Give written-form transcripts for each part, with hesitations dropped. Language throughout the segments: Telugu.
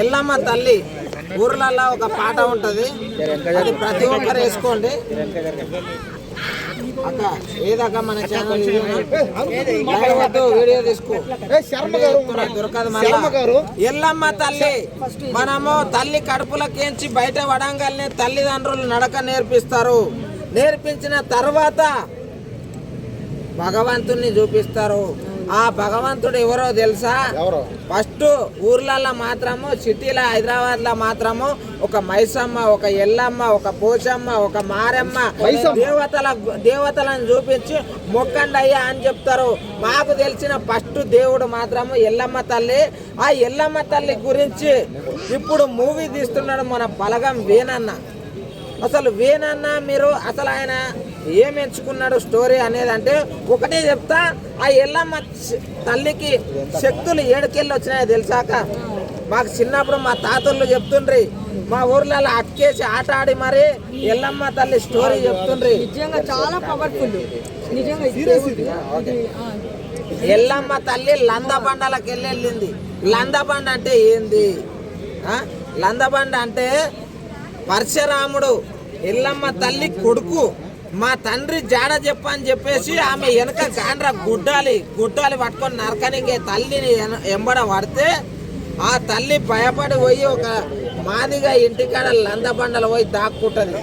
ఎల్లమ్మ తల్లి ఊర్లలో ఒక పాట ఉంటది, అది ప్రతి ఒక్కరు వేసుకోండి. అక్క ఏదక్క మన ఛానల్ వీడియో తీసుకో దొరకదు. ఎల్లమ్మ తల్లి మనము తల్లి కడుపులకేంచి బయట వడంగానే తల్లిదండ్రులు నడక నేర్పిస్తారు. నేర్పించిన తర్వాత భగవంతుణ్ణి చూపిస్తారు. ఆ భగవంతుడు ఎవరో తెలుసా? ఫస్ట్ ఊర్లలో మాత్రము, సిటీలో హైదరాబాద్ లో మాత్రము ఒక మైసమ్మ, ఒక ఎల్లమ్మ, ఒక పోచమ్మ, ఒక మారమ్మ దేవతలను చూపించి మొక్కండయ్యా అని చెప్తారు. మాకు తెలిసిన ఫస్ట్ దేవుడు మాత్రము ఎల్లమ్మ తల్లి. ఆ ఎల్లమ్మ తల్లి గురించి ఇప్పుడు మూవీ తీస్తున్నాడు మన బలగం వేణన్న. అసలు వేణన్న మీరు అసలు ఆయన ఏం ఎంచుకున్నాడు స్టోరీ అనేది అంటే ఒకటే చెప్తా. ఆ ఎల్లమ్మ తల్లికి శక్తులు ఏడుకెళ్ళి వచ్చినాయో తెలుసాక? మాకు చిన్నప్పుడు మా తాతళ్ళు చెప్తుండ్రి, మా ఊర్లలో అక్కేసి ఆట ఆడి మరి ఎల్లమ్మ తల్లి స్టోరీ చెప్తుండ్రి. చాలా పవర్ఫుల్. ఎల్లమ్మ తల్లి లందబండలకు వెళ్ళింది. లందబండ అంటే ఏంది? లందబండ అంటే పరశురాముడు ఎల్లమ్మ తల్లి కొడుకు. మా తండ్రి జాడ చెప్పని చెప్పేసి ఆమె వెనక గాండ్ర గుడ్డాలి పట్టుకొని నరకనిగే తల్లిని ఎంబడ పడితే ఆ తల్లి భయపడి పోయి ఒక మాదిగా ఇంటికాడ లందబండలు పోయి దాక్కుంటది.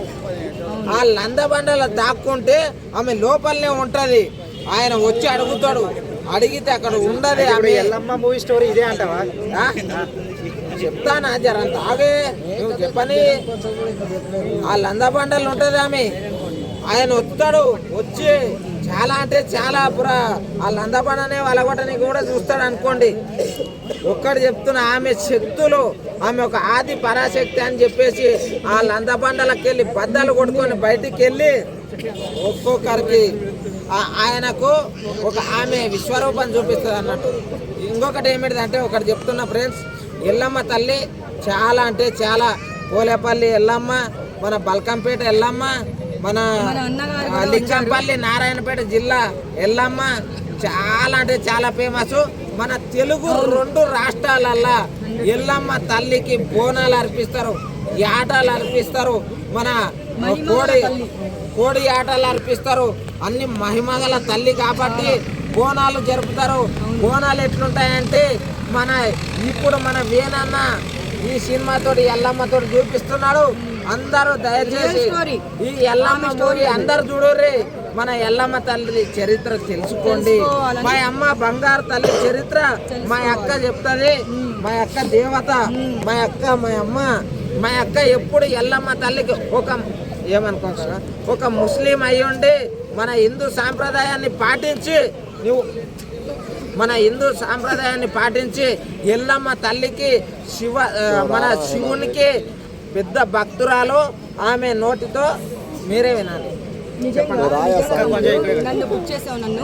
ఆ లందబండలో దాక్కుంటే ఆమె లోపలనే ఉంటది. ఆయన వచ్చి అడుగుతాడు, అడిగితే అక్కడ ఉండదు. ఆమె ఎల్లమ్మ మూవీ స్టోరీ ఇదే అంటావా? చెప్తానా జరంత ఆగే, నువ్వు చెప్పని. ఆ లందబండలు ఉంటది ఆమె. ఆయన వస్తాడు, వచ్చి చాలా అంటే చాలా ఆ లందబండనే వలగొట్టని కూడా చూస్తాడు అనుకోండి. ఒక్కడు చెప్తున్నా, ఆమె శక్తులు, ఆమె ఒక ఆది పరాశక్తి అని చెప్పేసి ఆ లందబండలకు వెళ్ళి బద్దలు కొట్టుకొని బయటికి వెళ్ళి ఒక్కొక్కరికి ఆయనకు ఒక ఆమె విశ్వరూపం చూపిస్తుంది అన్నట్టు. ఇంకొకటి ఏమిటిదంటే ఒకటి చెప్తున్నా ఫ్రెండ్స్, ఎల్లమ్మ తల్లి చాలా అంటే చాలా, పోలేపల్లి ఎల్లమ్మ, మన బల్కంపేట ఎల్లమ్మ, మన లింగంపల్లి నారాయణపేట జిల్లా ఎల్లమ్మ చాలా అంటే చాలా ఫేమస్. మన తెలుగు 2 రాష్ట్రాలల్లో ఎల్లమ్మ తల్లికి బోనాలు అర్పిస్తారు, ఆటలు అర్పిస్తారు, మన కోడి ఆటలు అర్పిస్తారు. అన్ని మహిమగల తల్లి కాబట్టి బోనాలు జరుపుతారు. బోనాలు ఎట్లుంటాయంటే మన ఇప్పుడు మన వేణన్న ఈ సినిమాతోటి ఎల్లమ్మతోటి చూపిస్తున్నాడు. అందరూ దయచేసి ఈ ఎల్లమ్మ మూవీ అందరు చూడర్రి. మన ఎల్లమ్మ తల్లి చరిత్ర తెలుసుకోండి. మా అమ్మ బంగారు తల్లి చరిత్ర మా అక్క చెప్తుంది. మా అక్క దేవత, మా అమ్మ, మా అక్క ఎప్పుడు ఎల్లమ్మ తల్లికి ఏమనుకోక ఒక ముస్లిం అయ్యుండి మన హిందూ సాంప్రదాయాన్ని పాటించి ఎల్లమ్మ తల్లికి మన శివునికి పెద్ద భక్తురాలు. ఆమె నోటితో మీరే వినాలి. నన్ను బుక్ చేసావు నన్ను.